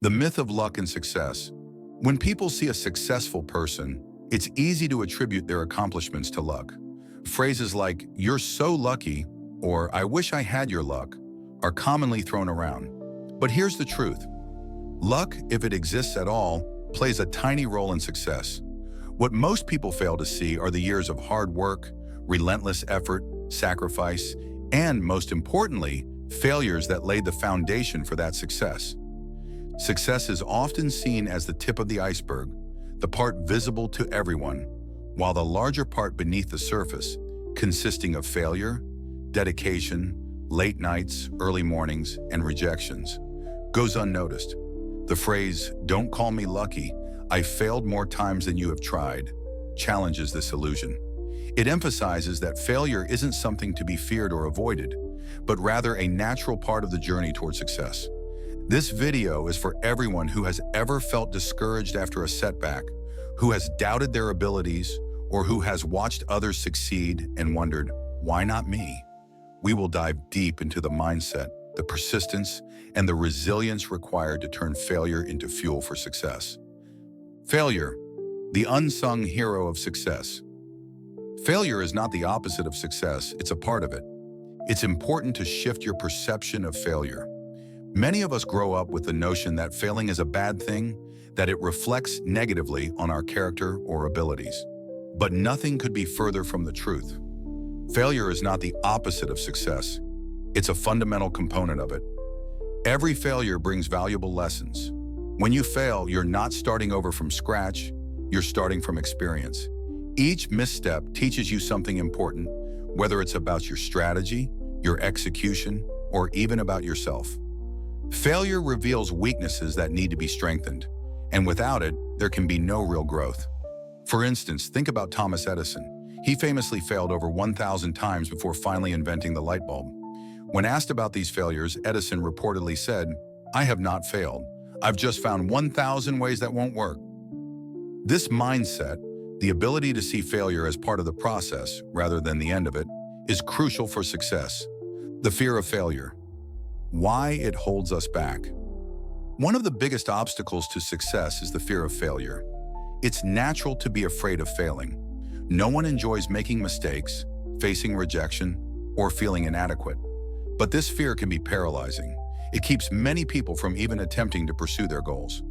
The myth of luck and success. When people see a successful person, it's easy to attribute their accomplishments to luck. Phrases like, "you're so lucky," or "I wish I had your luck," are commonly thrown around. But here's the truth. Luck, if it exists at all, plays a tiny role in success. What most people fail to see are the years of hard work, relentless effort, sacrifice, and, most importantly, failures that laid the foundation for that success. Success is often seen as the tip of the iceberg, the part visible to everyone, while the larger part beneath the surface, consisting of failure, dedication, late nights, early mornings, and rejections, goes unnoticed. The phrase, "don't call me lucky, I failed more times than you have tried," challenges this illusion. It emphasizes that failure isn't something to be feared or avoided, but rather a natural part of the journey toward success. This video is for everyone who has ever felt discouraged after a setback, who has doubted their abilities, or who has watched others succeed and wondered, "why not me?" We will dive deep into the mindset, the persistence, and the resilience required to turn failure into fuel for success. Failure, the unsung hero of success. Failure is not the opposite of success, it's a part of it. It's important to shift your perception of failure. Many of us grow up with the notion that failing is a bad thing, that it reflects negatively on our character or abilities. But nothing could be further from the truth. Failure is not the opposite of success. It's a fundamental component of it. Every failure brings valuable lessons. When you fail, you're not starting over from scratch, you're starting from experience. Each misstep teaches you something important, whether it's about your strategy, your execution, or even about yourself. Failure reveals weaknesses that need to be strengthened, and without it, there can be no real growth. For instance, think about Thomas Edison. He famously failed over 1,000 times before finally inventing the light bulb. When asked about these failures, Edison reportedly said, "I have not failed. I've just found 1,000 ways that won't work." This mindset, the ability to see failure as part of the process rather than the end of it, is crucial for success. The fear of failure. Why it holds us back. One of the biggest obstacles to success is the fear of failure. It's natural to be afraid of failing. No one enjoys making mistakes, facing rejection, or feeling inadequate. But this fear can be paralyzing. It keeps many people from even attempting to pursue their goals.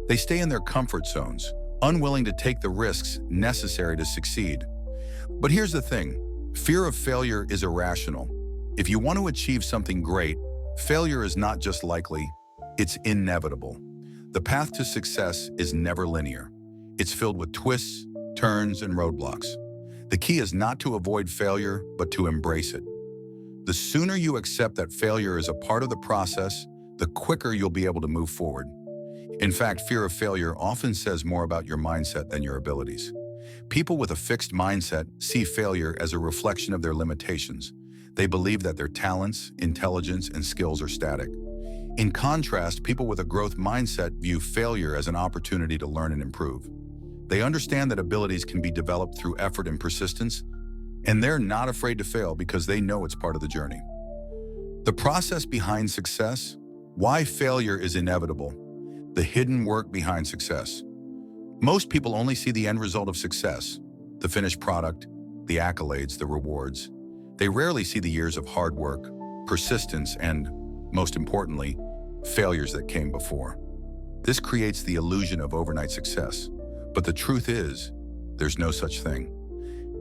They stay in their comfort zones, unwilling to take the risks necessary to succeed. But here's the thing, fear of failure is irrational. If you want to achieve something great, failure is not just likely, it's inevitable. The path to success is never linear. It's filled with twists, turns, and roadblocks. The key is not to avoid failure, but to embrace it. The sooner you accept that failure is a part of the process, the quicker you'll be able to move forward. In fact, fear of failure often says more about your mindset than your abilities. People with a fixed mindset see failure as a reflection of their limitations. They believe that their talents, intelligence, and skills are static. In contrast, people with a growth mindset view failure as an opportunity to learn and improve. They understand that abilities can be developed through effort and persistence, and they're not afraid to fail because they know it's part of the journey. The process behind success, why failure is inevitable, the hidden work behind success. Most people only see the end result of success, the finished product, the accolades, the rewards. They rarely see the years of hard work, persistence, and, most importantly, failures that came before. This creates the illusion of overnight success. But the truth is, there's no such thing.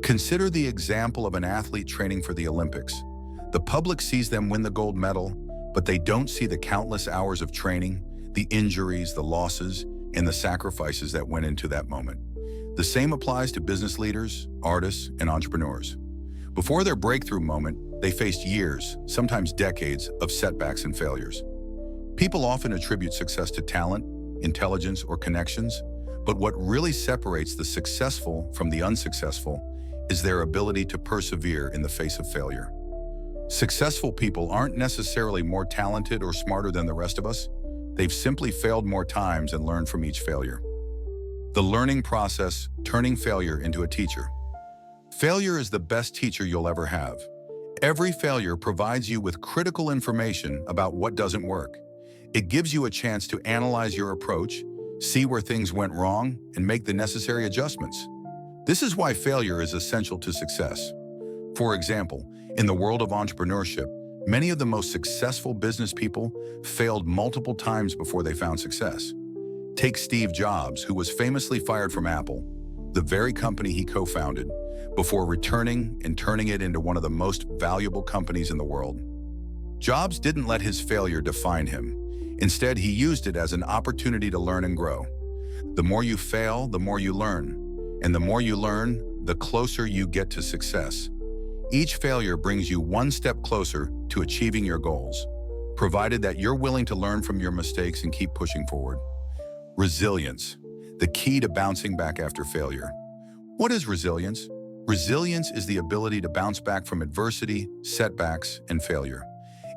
Consider the example of an athlete training for the Olympics. The public sees them win the gold medal, but they don't see the countless hours of training, the injuries, the losses, and the sacrifices that went into that moment. The same applies to business leaders, artists, and entrepreneurs. Before their breakthrough moment, they faced years, sometimes decades, of setbacks and failures. People often attribute success to talent, intelligence, or connections, but what really separates the successful from the unsuccessful is their ability to persevere in the face of failure. Successful people aren't necessarily more talented or smarter than the rest of us. They've simply failed more times and learned from each failure. The learning process, turning failure into a teacher. Failure is the best teacher you'll ever have. Every failure provides you with critical information about what doesn't work. It gives you a chance to analyze your approach, see where things went wrong, and make the necessary adjustments. This is why failure is essential to success. For example, in the world of entrepreneurship, many of the most successful business people failed multiple times before they found success. Take Steve Jobs, who was famously fired from Apple, the very company he co-founded, before returning and turning it into one of the most valuable companies in the world. Jobs didn't let his failure define him. Instead, he used it as an opportunity to learn and grow. The more you fail, the more you learn. And the more you learn, the closer you get to success. Each failure brings you one step closer to achieving your goals, provided that you're willing to learn from your mistakes and keep pushing forward. Resilience, the key to bouncing back after failure. What is resilience? Resilience is the ability to bounce back from adversity, setbacks, and failure.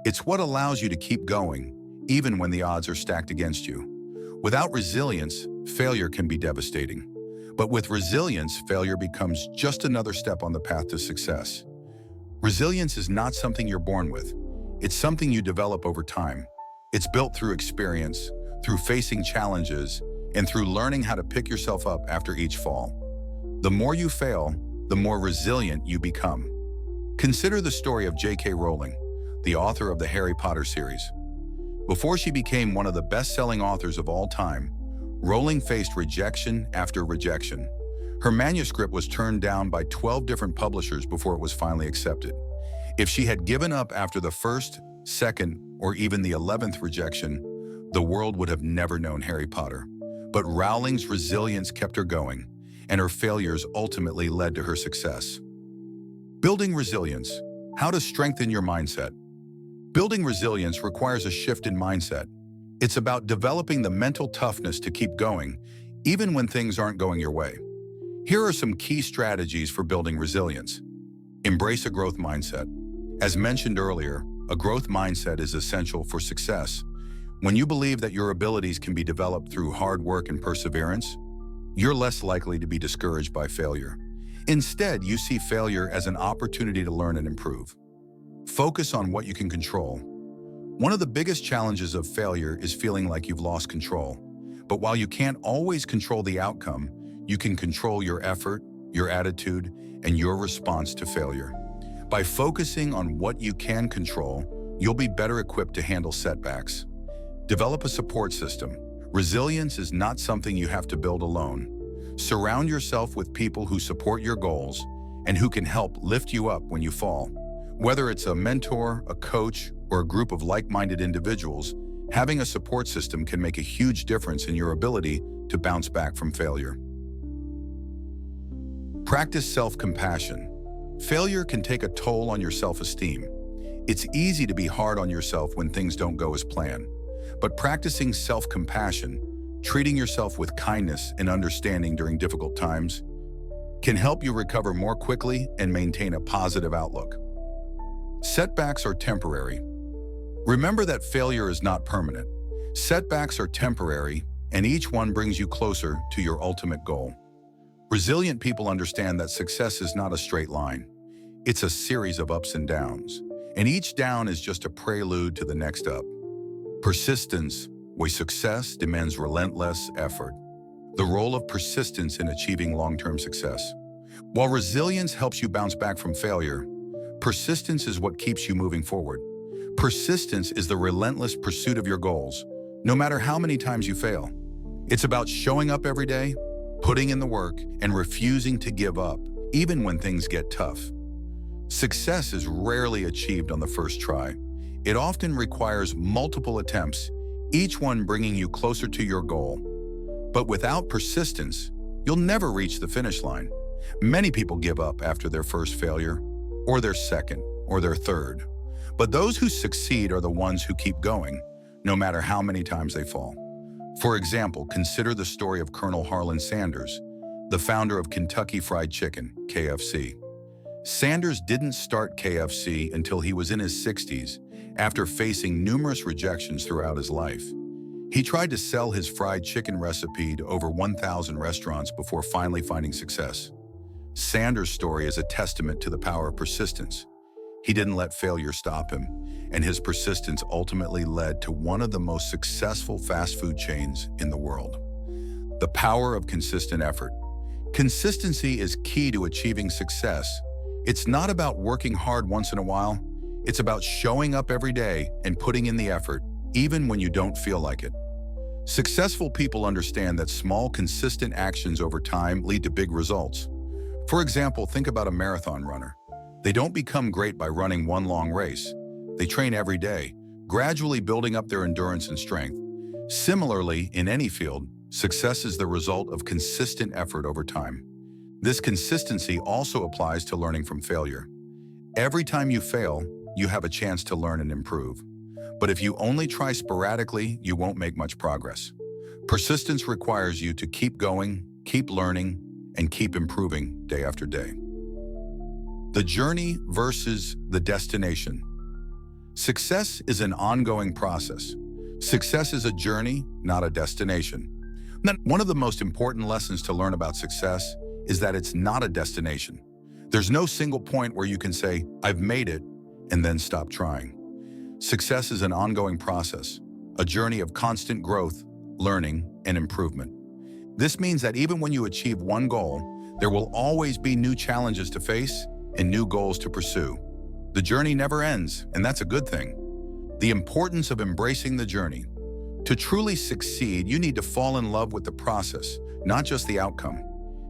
It's what allows you to keep going, even when the odds are stacked against you. Without resilience, failure can be devastating. But with resilience, failure becomes just another step on the path to success. Resilience is not something you're born with. It's something you develop over time. It's built through experience, through facing challenges, and through learning how to pick yourself up after each fall. The more you fail, the more resilient you become. Consider the story of J.K. Rowling, the author of the Harry Potter series. Before she became one of the best-selling authors of all time, Rowling faced rejection after rejection. Her manuscript was turned down by 12 different publishers before it was finally accepted. If she had given up after the first, second, or even the 11th rejection, the world would have never known Harry Potter. But Rowling's resilience kept her going, and her failures ultimately led to her success. Building resilience. How to strengthen your mindset. Building resilience requires a shift in mindset. It's about developing the mental toughness to keep going, even when things aren't going your way. Here are some key strategies for building resilience. Embrace a growth mindset. As mentioned earlier, a growth mindset is essential for success. When you believe that your abilities can be developed through hard work and perseverance, you're less likely to be discouraged by failure. Instead, you see failure as an opportunity to learn and improve. Focus on what you can control. One of the biggest challenges of failure is feeling like you've lost control. But while you can't always control the outcome, you can control your effort, your attitude, and your response to failure. By focusing on what you can control, you'll be better equipped to handle setbacks. Develop a support system. Resilience is not something you have to build alone. Surround yourself with people who support your goals and who can help lift you up when you fall. Whether it's a mentor, a coach, or a group of like-minded individuals, having a support system can make a huge difference in your ability to bounce back from failure. Practice self-compassion. Failure can take a toll on your self-esteem. It's easy to be hard on yourself when things don't go as planned. But practicing self-compassion, treating yourself with kindness and understanding during difficult times, can help you recover more quickly and maintain a positive outlook. Setbacks are temporary. Remember that failure is not permanent. Setbacks are temporary, and each one brings you closer to your ultimate goal. Resilient people understand that success is not a straight line. It's a series of ups and downs, and each down is just a prelude to the next up. Persistence, where success demands relentless effort. The role of persistence in achieving long-term success. While resilience helps you bounce back from failure, persistence is what keeps you moving forward. Persistence is the relentless pursuit of your goals, no matter how many times you fail. It's about showing up every day, putting in the work, and refusing to give up, even when things get tough. Success is rarely achieved on the first try. It often requires multiple attempts, each one bringing you closer to your goal. But without persistence, you'll never reach the finish line. Many people give up after their first failure, or their second, or their third. But those who succeed are the ones who keep going, no matter how many times they fall. For example, consider the story of Colonel Harlan Sanders, the founder of Kentucky Fried Chicken, KFC. Sanders didn't start KFC until he was in his 60s, after facing numerous rejections throughout his life. He tried to sell his fried chicken recipe to over 1,000 restaurants before finally finding success. Sanders' story is a testament to the power of persistence. He didn't let failure stop him, and his persistence ultimately led to one of the most successful fast food chains in the world. The power of consistent effort. Consistency is key to achieving success. It's not about working hard once in a while. It's about showing up every day and putting in the effort, even when you don't feel like it. Successful people understand that small, consistent actions over time lead to big results. For example, think about a marathon runner. They don't become great by running one long race. They train every day, gradually building up their endurance and strength. Similarly, in any field, success is the result of consistent effort over time. This consistency also applies to learning from failure. Every time you fail, you have a chance to learn and improve. But if you only try sporadically, you won't make much progress. Persistence requires you to keep going, keep learning, and keep improving day after day. The journey versus the destination. Success is an ongoing process. Success is a journey, not a destination. One of the most important lessons to learn about success is that it's not a destination. There's no single point where you can say, "I've made it," and then stop trying. Success is an ongoing process, a journey of constant growth, learning, and improvement. This means that even when you achieve one goal, there will always be new challenges to face and new goals to pursue. The journey never ends, and that's a good thing. The importance of embracing the journey. To truly succeed, you need to fall in love with the process, not just the outcome.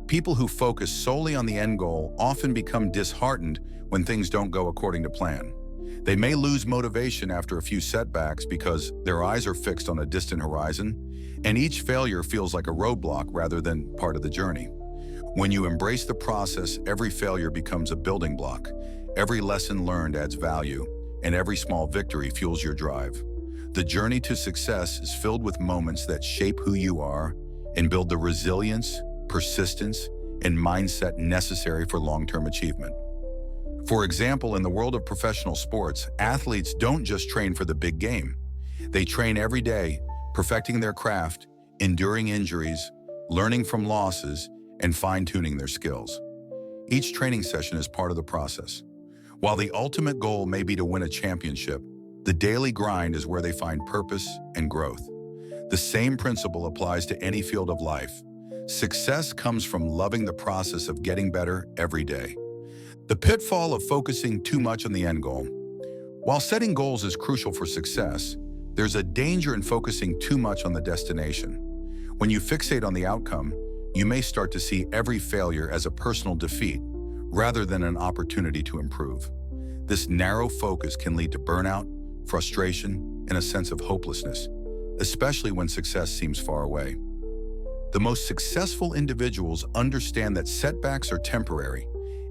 People who focus solely on the end goal often become disheartened when things don't go according to plan. They may lose motivation after a few setbacks because their eyes are fixed on a distant horizon, and each failure feels like a roadblock rather than part of the journey. When you embrace the process, every failure becomes a building block. Every lesson learned adds value, and every small victory fuels your drive. The journey to success is filled with moments that shape who you are and build the resilience, persistence, and mindset necessary for long-term achievement. For example, in the world of professional sports, athletes don't just train for the big game. They train every day, perfecting their craft, enduring injuries, learning from losses, and fine-tuning their skills. Each training session is part of the process. While the ultimate goal may be to win a championship, the daily grind is where they find purpose and growth. The same principle applies to any field of life. Success comes from loving the process of getting better every day. The pitfall of focusing too much on the end goal. While setting goals is crucial for success, there's a danger in focusing too much on the destination. When you fixate on the outcome, you may start to see every failure as a personal defeat rather than an opportunity to improve. This narrow focus can lead to burnout, frustration, and a sense of hopelessness, especially when success seems far away. The most successful individuals understand that setbacks are temporary,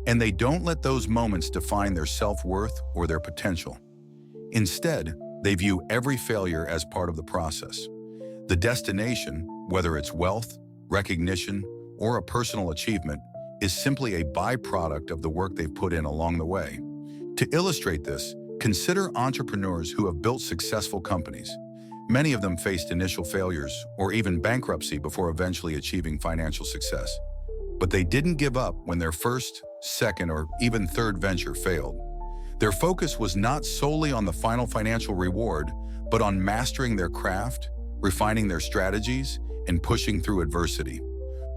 and they don't let those moments define their self-worth or their potential. Instead, they view every failure as part of the process. The destination, whether it's wealth, recognition, or a personal achievement, is simply a byproduct of the work they've put in along the way. To illustrate this, consider entrepreneurs who have built successful companies. Many of them faced initial failures or even bankruptcy before eventually achieving financial success. But they didn't give up when their first, second, or even third venture failed. Their focus was not solely on the final financial reward, but on mastering their craft, refining their strategies, and pushing through adversity.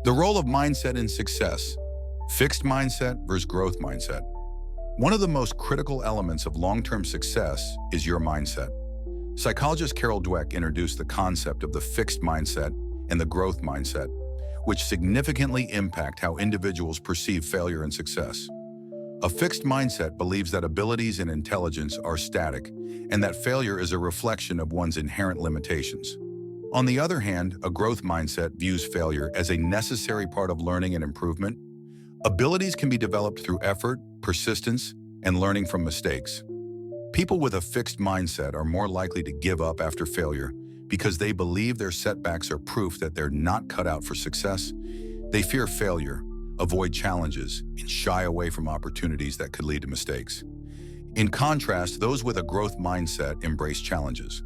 The role of mindset in success. Fixed mindset versus growth mindset. One of the most critical elements of long-term success is your mindset. Psychologist Carol Dweck introduced the concept of the fixed mindset and the growth mindset, which significantly impact how individuals perceive failure and success. A fixed mindset believes that abilities and intelligence are static and that failure is a reflection of one's inherent limitations. On the other hand, a growth mindset views failure as a necessary part of learning and improvement. Abilities can be developed through effort, persistence, and learning from mistakes. People with a fixed mindset are more likely to give up after failure because they believe their setbacks are proof that they're not cut out for success. They fear failure, avoid challenges, and shy away from opportunities that could lead to mistakes. In contrast, those with a growth mindset embrace challenges.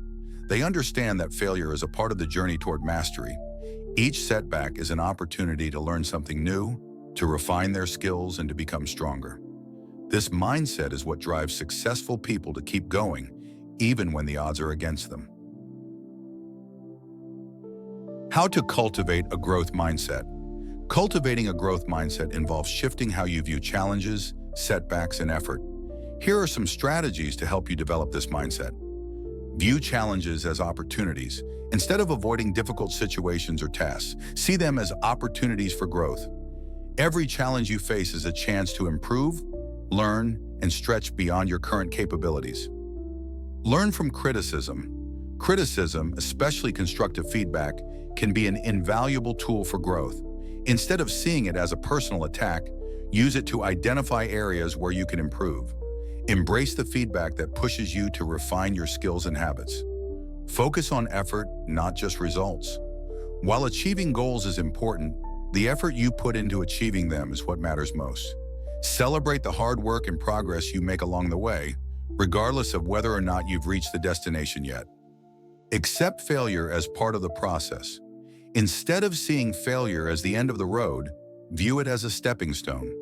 They understand that failure is a part of the journey toward mastery. Each setback is an opportunity to learn something new, to refine their skills, and to become stronger. This mindset is what drives successful people to keep going, even when the odds are against them. How to cultivate a growth mindset. Cultivating a growth mindset involves shifting how you view challenges, setbacks, and effort. Here are some strategies to help you develop this mindset. View challenges as opportunities. Instead of avoiding difficult situations or tasks, see them as opportunities for growth. Every challenge you face is a chance to improve, learn, and stretch beyond your current capabilities. Learn from criticism. Criticism, especially constructive feedback, can be an invaluable tool for growth. Instead of seeing it as a personal attack, use it to identify areas where you can improve. Embrace the feedback that pushes you to refine your skills and habits. Focus on effort, not just results. While achieving goals is important, the effort you put into achieving them is what matters most. Celebrate the hard work and progress you make along the way, regardless of whether or not you've reached the destination yet. Accept failure as part of the process. Instead of seeing failure as the end of the road, view it as a stepping stone.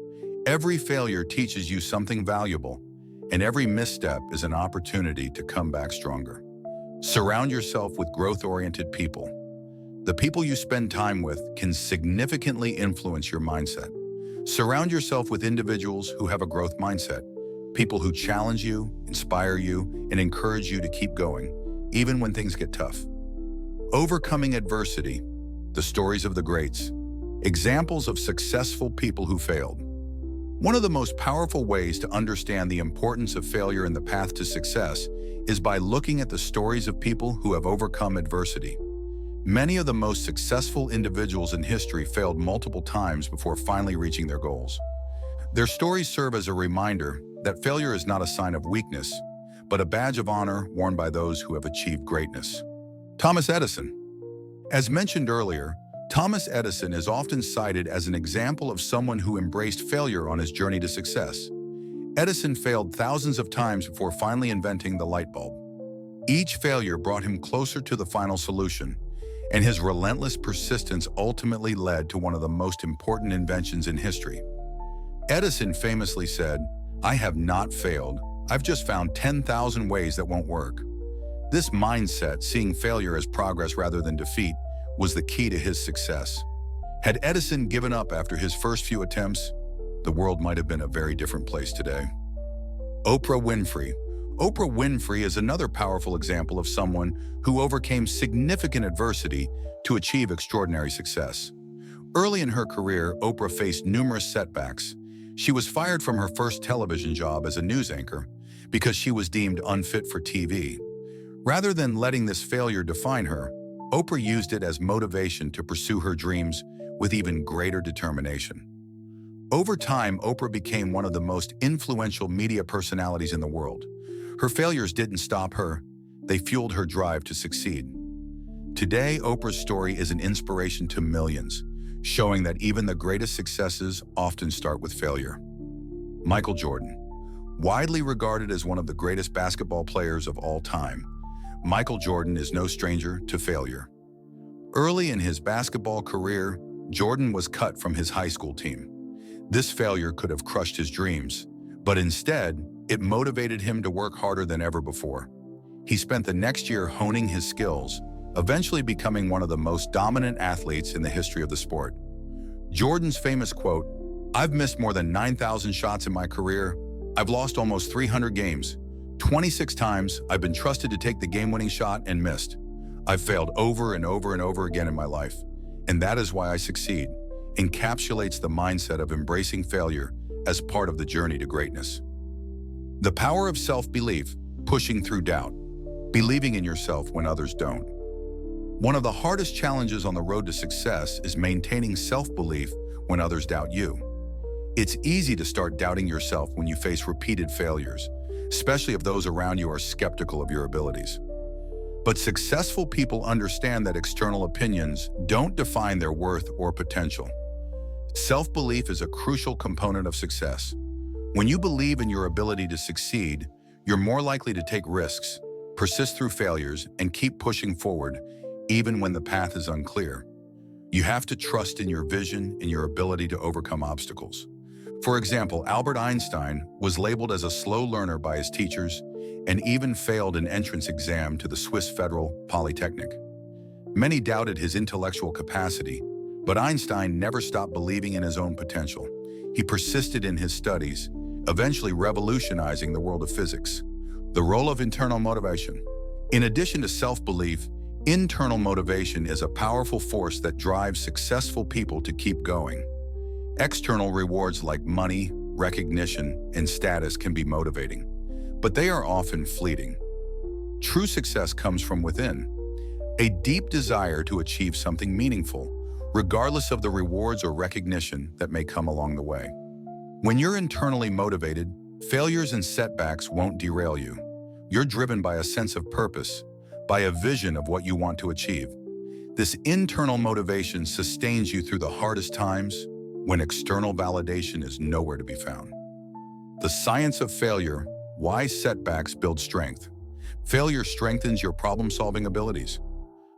Every failure teaches you something valuable, and every misstep is an opportunity to come back stronger. Surround yourself with growth-oriented people. The people you spend time with can significantly influence your mindset. Surround yourself with individuals who have a growth mindset, people who challenge you, inspire you, and encourage you to keep going, even when things get tough. Overcoming adversity. The stories of the greats. Examples of successful people who failed. One of the most powerful ways to understand the importance of failure in the path to success is by looking at the stories of people who have overcome adversity. Many of the most successful individuals in history failed multiple times before finally reaching their goals. Their stories serve as a reminder that failure is not a sign of weakness, but a badge of honor worn by those who have achieved greatness. Thomas Edison. As mentioned earlier, Thomas Edison is often cited as an example of someone who embraced failure on his journey to success. Edison failed thousands of times before finally inventing the light bulb. Each failure brought him closer to the final solution, and his relentless persistence ultimately led to one of the most important inventions in history. Edison famously said, "I have not failed. I've just found 10,000 ways that won't work." This mindset, seeing failure as progress rather than defeat, was the key to his success. Had Edison given up after his first few attempts, the world might have been a very different place today. Oprah Winfrey. Oprah Winfrey is another powerful example of someone who overcame significant adversity to achieve extraordinary success. Early in her career, Oprah faced numerous setbacks. She was fired from her first television job as a news anchor because she was deemed unfit for TV. Rather than letting this failure define her, Oprah used it as motivation to pursue her dreams with even greater determination. Over time, Oprah became one of the most influential media personalities in the world. Her failures didn't stop her, they fueled her drive to succeed. Today, Oprah's story is an inspiration to millions, showing that even the greatest successes often start with failure. Michael Jordan. Widely regarded as one of the greatest basketball players of all time, Michael Jordan is no stranger to failure. Early in his basketball career, Jordan was cut from his high school team. This failure could have crushed his dreams, but instead, it motivated him to work harder than ever before. He spent the next year honing his skills, eventually becoming one of the most dominant athletes in the history of the sport. Jordan's famous quote, "I've missed more than 9,000 shots in my career. I've lost almost 300 games. 26 times, I've been trusted to take the game-winning shot and missed. I've failed over and over and over again in my life, and that is why I succeed," encapsulates the mindset of embracing failure as part of the journey to greatness. The power of self-belief, pushing through doubt, believing in yourself when others don't. One of the hardest challenges on the road to success is maintaining self-belief when others doubt you. It's easy to start doubting yourself when you face repeated failures, especially if those around you are skeptical of your abilities. But successful people understand that external opinions don't define their worth or potential. Self-belief is a crucial component of success. When you believe in your ability to succeed, you're more likely to take risks, persist through failures, and keep pushing forward, even when the path is unclear. You have to trust in your vision and your ability to overcome obstacles. For example, Albert Einstein was labeled as a slow learner by his teachers and even failed an entrance exam to the Swiss Federal Polytechnic. Many doubted his intellectual capacity, but Einstein never stopped believing in his own potential. He persisted in his studies, eventually revolutionizing the world of physics. The role of internal motivation. In addition to self-belief, internal motivation is a powerful force that drives successful people to keep going. External rewards like money, recognition, and status can be motivating, but they are often fleeting. True success comes from within, a deep desire to achieve something meaningful, regardless of the rewards or recognition that may come along the way. When you're internally motivated, failures and setbacks won't derail you. You're driven by a sense of purpose, by a vision of what you want to achieve. This internal motivation sustains you through the hardest times when external validation is nowhere to be found. The science of failure, why setbacks build strength. Failure strengthens your problem-solving abilities.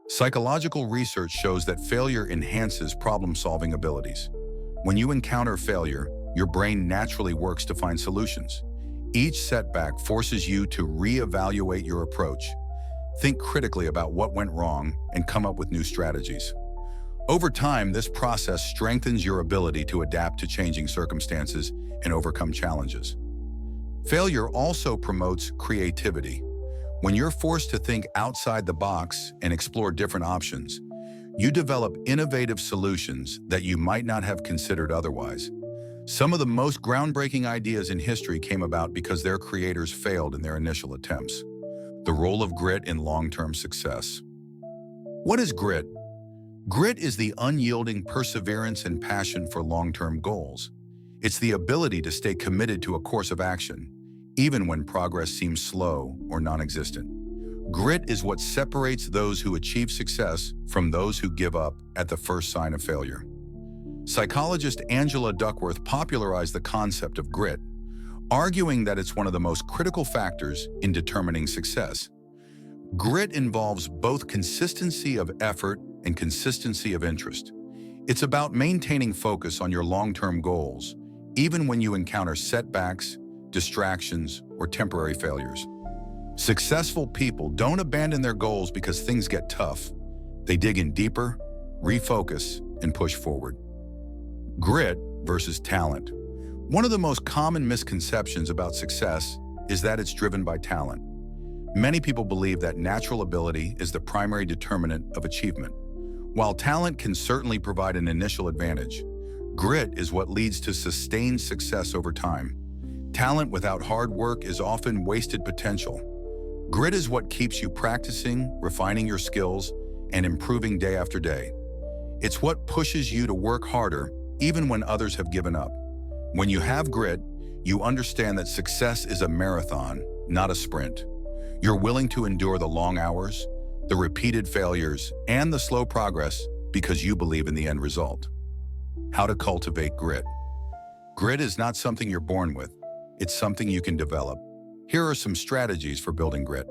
Psychological research shows that failure enhances problem-solving abilities. When you encounter failure, your brain naturally works to find solutions. Each setback forces you to reevaluate your approach, think critically about what went wrong, and come up with new strategies. Over time, this process strengthens your ability to adapt to changing circumstances and overcome challenges. Failure also promotes creativity. When you're forced to think outside the box and explore different options, you develop innovative solutions that you might not have considered otherwise. Some of the most groundbreaking ideas in history came about because their creators failed in their initial attempts. The role of grit in long-term success. What is grit? Grit is the unyielding perseverance and passion for long-term goals. It's the ability to stay committed to a course of action, even when progress seems slow or non-existent. Grit is what separates those who achieve success from those who give up at the first sign of failure. Psychologist Angela Duckworth popularized the concept of grit, arguing that it's one of the most critical factors in determining success. Grit involves both consistency of effort and consistency of interest. It's about maintaining focus on your long-term goals, even when you encounter setbacks, distractions, or temporary failures. Successful people don't abandon their goals because things get tough. They dig in deeper, refocus, and push forward. Grit versus talent. One of the most common misconceptions about success is that it's driven by talent. Many people believe that natural ability is the primary determinant of achievement. While talent can certainly provide an initial advantage, grit is what leads to sustained success over time. Talent without hard work is often wasted potential. Grit is what keeps you practicing, refining your skills, and improving day after day. It's what pushes you to work harder even when others have given up. When you have grit, you understand that success is a marathon, not a sprint. You're willing to endure the long hours, the repeated failures, and the slow progress because you believe in the end result. How to cultivate grit. Grit is not something you're born with. It's something you can develop. Here are some strategies for building grit.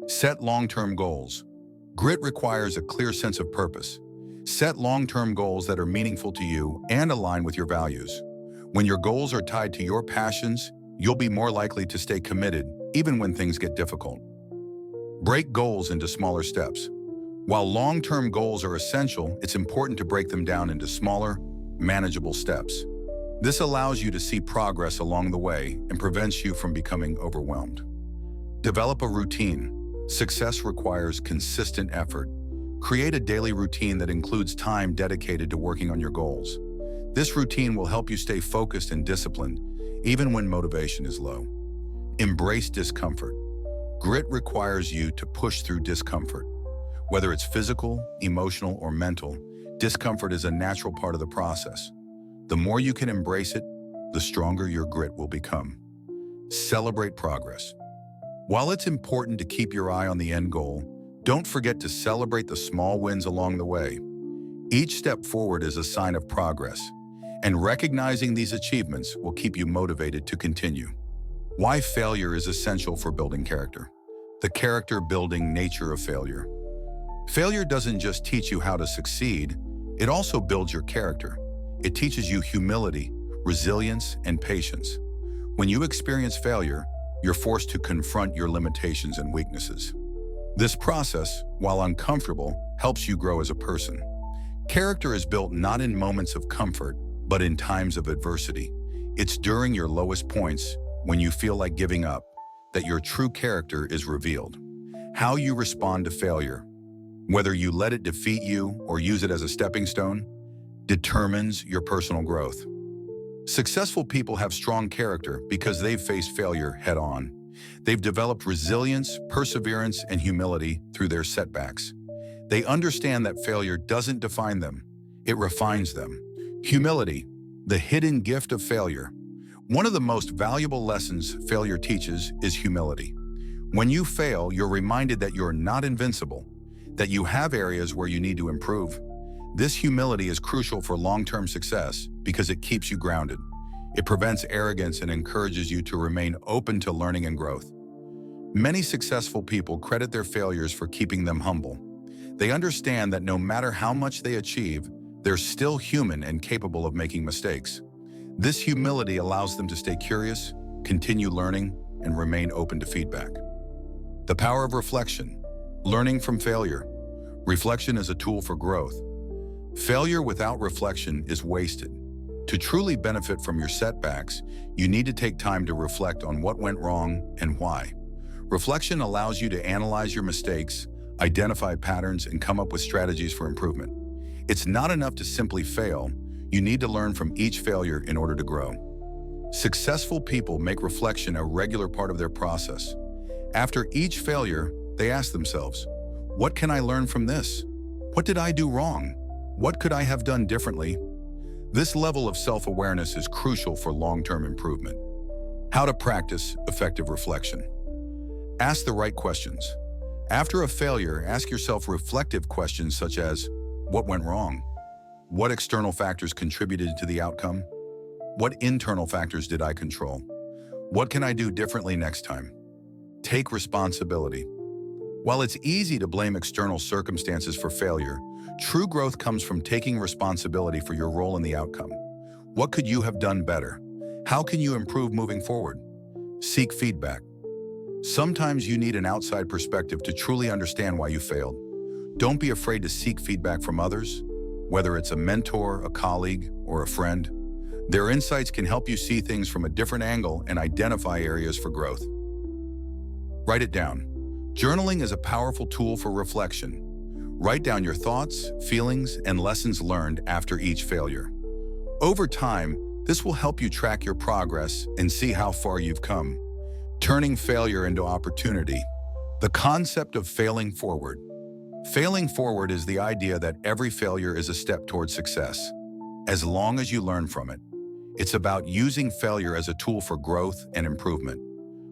Set long-term goals. Grit requires a clear sense of purpose. Set long-term goals that are meaningful to you and align with your values. When your goals are tied to your passions, you'll be more likely to stay committed even when things get difficult. Break goals into smaller steps. While long-term goals are essential, it's important to break them down into smaller, manageable steps. This allows you to see progress along the way and prevents you from becoming overwhelmed. Develop a routine. Success requires consistent effort. Create a daily routine that includes time dedicated to working on your goals. This routine will help you stay focused and disciplined, even when motivation is low. Embrace discomfort. Grit requires you to push through discomfort. Whether it's physical, emotional, or mental, discomfort is a natural part of the process. The more you can embrace it, the stronger your grit will become. Celebrate progress. While it's important to keep your eye on the end goal, don't forget to celebrate the small wins along the way. Each step forward is a sign of progress, and recognizing these achievements will keep you motivated to continue. Why failure is essential for building character. The character-building nature of failure. Failure doesn't just teach you how to succeed, it also builds your character. It teaches you humility, resilience, and patience. When you experience failure, you're forced to confront your limitations and weaknesses. This process, while uncomfortable, helps you grow as a person. Character is built not in moments of comfort, but in times of adversity. It's during your lowest points, when you feel like giving up, that your true character is revealed. How you respond to failure, whether you let it defeat you or use it as a stepping stone, determines your personal growth. Successful people have strong character because they've faced failure head-on. They've developed resilience, perseverance, and humility through their setbacks. They understand that failure doesn't define them, it refines them. Humility, the hidden gift of failure. One of the most valuable lessons failure teaches is humility. When you fail, you're reminded that you're not invincible, that you have areas where you need to improve. This humility is crucial for long-term success because it keeps you grounded. It prevents arrogance and encourages you to remain open to learning and growth. Many successful people credit their failures for keeping them humble. They understand that no matter how much they achieve, they're still human and capable of making mistakes. This humility allows them to stay curious, continue learning, and remain open to feedback. The power of reflection. Learning from failure. Reflection is a tool for growth. Failure without reflection is wasted. To truly benefit from your setbacks, you need to take time to reflect on what went wrong and why. Reflection allows you to analyze your mistakes, identify patterns, and come up with strategies for improvement. It's not enough to simply fail. You need to learn from each failure in order to grow. Successful people make reflection a regular part of their process. After each failure, they ask themselves, what can I learn from this? What did I do wrong? What could I have done differently? This level of self-awareness is crucial for long-term improvement. How to practice effective reflection. Ask the right questions. After a failure, ask yourself reflective questions such as, what went wrong? What external factors contributed to the outcome? What internal factors did I control? What can I do differently next time? Take responsibility. While it's easy to blame external circumstances for failure, true growth comes from taking responsibility for your role in the outcome. What could you have done better? How can you improve moving forward? Seek feedback. Sometimes you need an outside perspective to truly understand why you failed. Don't be afraid to seek feedback from others, whether it's a mentor, a colleague, or a friend. Their insights can help you see things from a different angle and identify areas for growth. Write it down. Journaling is a powerful tool for reflection. Write down your thoughts, feelings, and lessons learned after each failure. Over time, this will help you track your progress and see how far you've come. Turning failure into opportunity. The concept of failing forward. Failing forward is the idea that every failure is a step towards success, as long as you learn from it. It's about using failure as a tool for growth and improvement.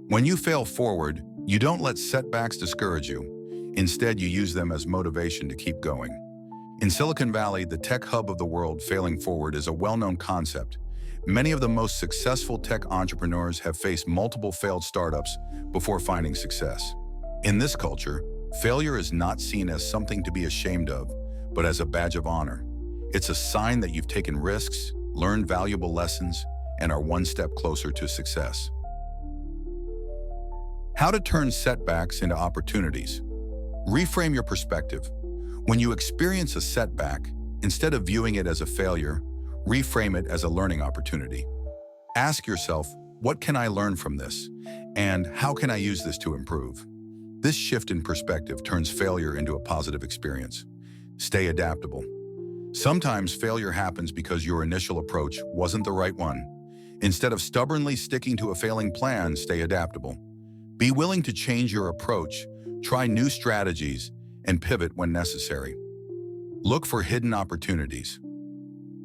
When you fail forward, you don't let setbacks discourage you. Instead, you use them as motivation to keep going. In Silicon Valley, the tech hub of the world, failing forward is a well-known concept. Many of the most successful tech entrepreneurs have faced multiple failed startups before finding success. In this culture, failure is not seen as something to be ashamed of, but as a badge of honor. It's a sign that you've taken risks, learned valuable lessons, and are one step closer to success. How to turn setbacks into opportunities. Reframe your perspective. When you experience a setback, instead of viewing it as a failure, reframe it as a learning opportunity. Ask yourself, what can I learn from this? And how can I use this to improve? This shift in perspective turns failure into a positive experience. Stay adaptable. Sometimes failure happens because your initial approach wasn't the right one. Instead of stubbornly sticking to a failing plan, stay adaptable. Be willing to change your approach, try new strategies, and pivot when necessary. Look for hidden opportunities.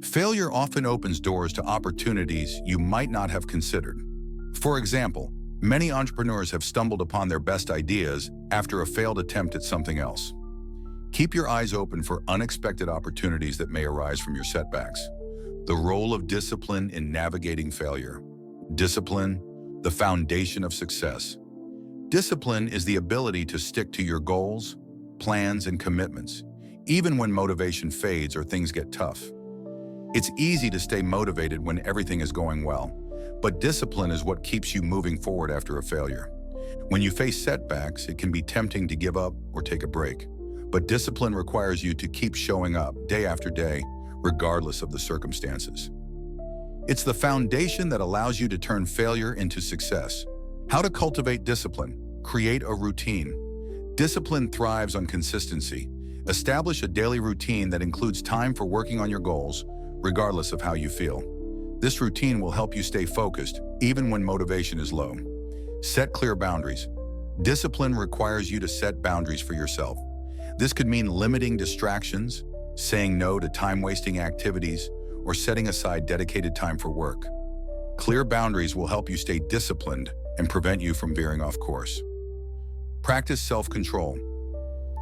Failure often opens doors to opportunities you might not have considered. For example, many entrepreneurs have stumbled upon their best ideas after a failed attempt at something else. Keep your eyes open for unexpected opportunities that may arise from your setbacks. The role of discipline in navigating failure. Discipline, the foundation of success. Discipline is the ability to stick to your goals, plans, and commitments, even when motivation fades or things get tough. It's easy to stay motivated when everything is going well, but discipline is what keeps you moving forward after a failure. When you face setbacks, it can be tempting to give up or take a break. But discipline requires you to keep showing up day after day, regardless of the circumstances. It's the foundation that allows you to turn failure into success. How to cultivate discipline? Create a routine. Discipline thrives on consistency. Establish a daily routine that includes time for working on your goals, regardless of how you feel. This routine will help you stay focused, even when motivation is low. Set clear boundaries. Discipline requires you to set boundaries for yourself. This could mean limiting distractions, saying no to time-wasting activities, or setting aside dedicated time for work. Clear boundaries will help you stay disciplined and prevent you from veering off course. Practice self-control.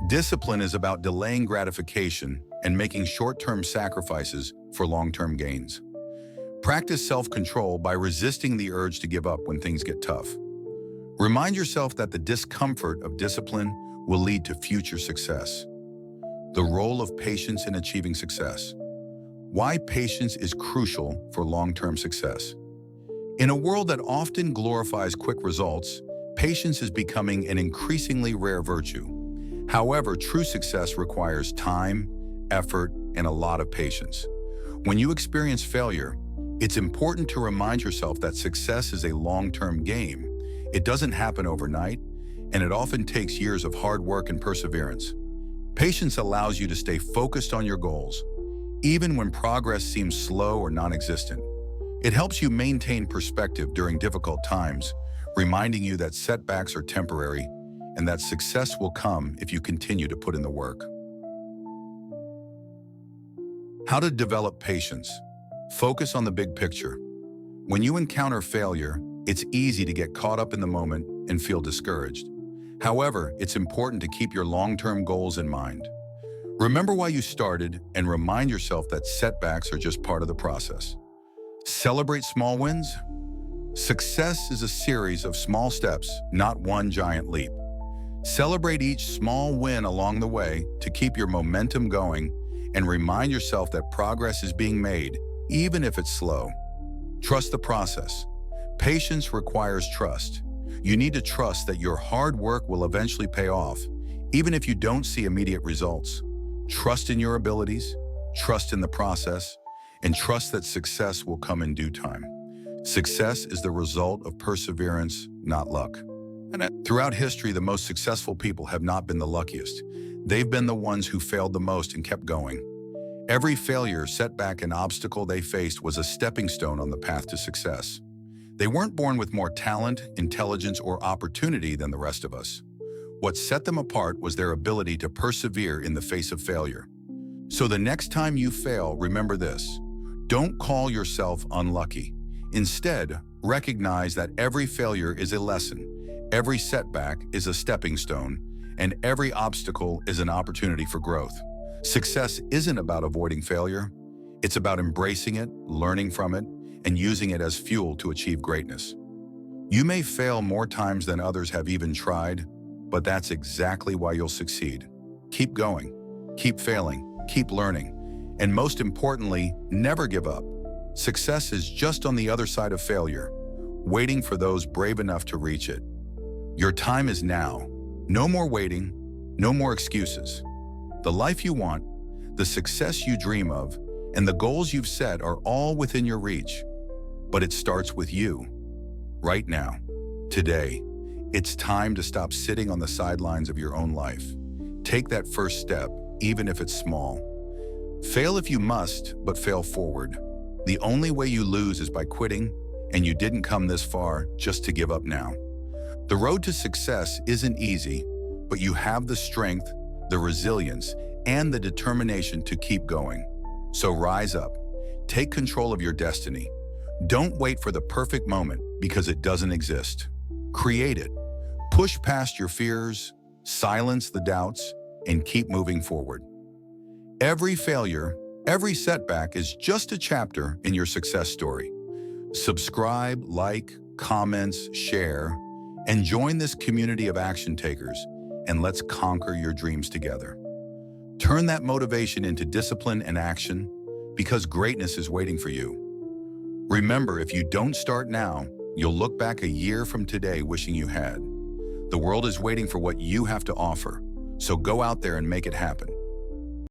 Discipline is about delaying gratification and making short-term sacrifices for long-term gains. Practice self-control by resisting the urge to give up when things get tough. Remind yourself that the discomfort of discipline will lead to future success. The role of patience in achieving success. Why patience is crucial for long-term success. In a world that often glorifies quick results, patience is becoming an increasingly rare virtue. However, true success requires time, effort, and a lot of patience. When you experience failure, it's important to remind yourself that success is a long-term game. It doesn't happen overnight, and it often takes years of hard work and perseverance. Patience allows you to stay focused on your goals, even when progress seems slow or non-existent. It helps you maintain perspective during difficult times, reminding you that setbacks are temporary and that success will come if you continue to put in the work. How to develop patience. Focus on the big picture. When you encounter failure, it's easy to get caught up in the moment and feel discouraged. However, it's important to keep your long-term goals in mind. Remember why you started and remind yourself that setbacks are just part of the process. Celebrate small wins. Success is a series of small steps, not one giant leap. Celebrate each small win along the way to keep your momentum going and remind yourself that progress is being made, even if it's slow. Trust the process. Patience requires trust. You need to trust that your hard work will eventually pay off, even if you don't see immediate results. Trust in your abilities, trust in the process, and trust that success will come in due time. Success is the result of perseverance, not luck. And throughout history, the most successful people have not been the luckiest. They've been the ones who failed the most and kept going. Every failure, setback, and obstacle they faced was a stepping stone on the path to success. They weren't born with more talent, intelligence, or opportunity than the rest of us. What set them apart was their ability to persevere in the face of failure. So the next time you fail, remember this. Don't call yourself unlucky. Instead, recognize that every failure is a lesson, every setback is a stepping stone, and every obstacle is an opportunity for growth. Success isn't about avoiding failure. It's about embracing it, learning from it, and using it as fuel to achieve greatness. You may fail more times than others have even tried, but that's exactly why you'll succeed. Keep going, keep failing, keep learning, and most importantly, never give up. Success is just on the other side of failure, waiting for those brave enough to reach it. Your time is now. No more waiting, no more excuses. The life you want, the success you dream of, and the goals you've set are all within your reach. But it starts with you. Right now, today, it's time to stop sitting on the sidelines of your own life. Take that first step, even if it's small. Fail if you must, but fail forward. The only way you lose is by quitting, and you didn't come this far just to give up now. The road to success isn't easy, but you have the strength, the resilience, and the determination to keep going. So rise up. Take control of your destiny. Don't wait for the perfect moment because it doesn't exist. Create it. Push past your fears, silence the doubts, and keep moving forward. Every failure, every setback is just a chapter in your success story. Subscribe, like, comments, share, and join this community of action takers, and let's conquer your dreams together. Turn that motivation into discipline and action. because greatness is waiting for you. Remember, if you don't start now, you'll look back a year from today wishing you had. The world is waiting for what you have to offer, so go out there and make it happen.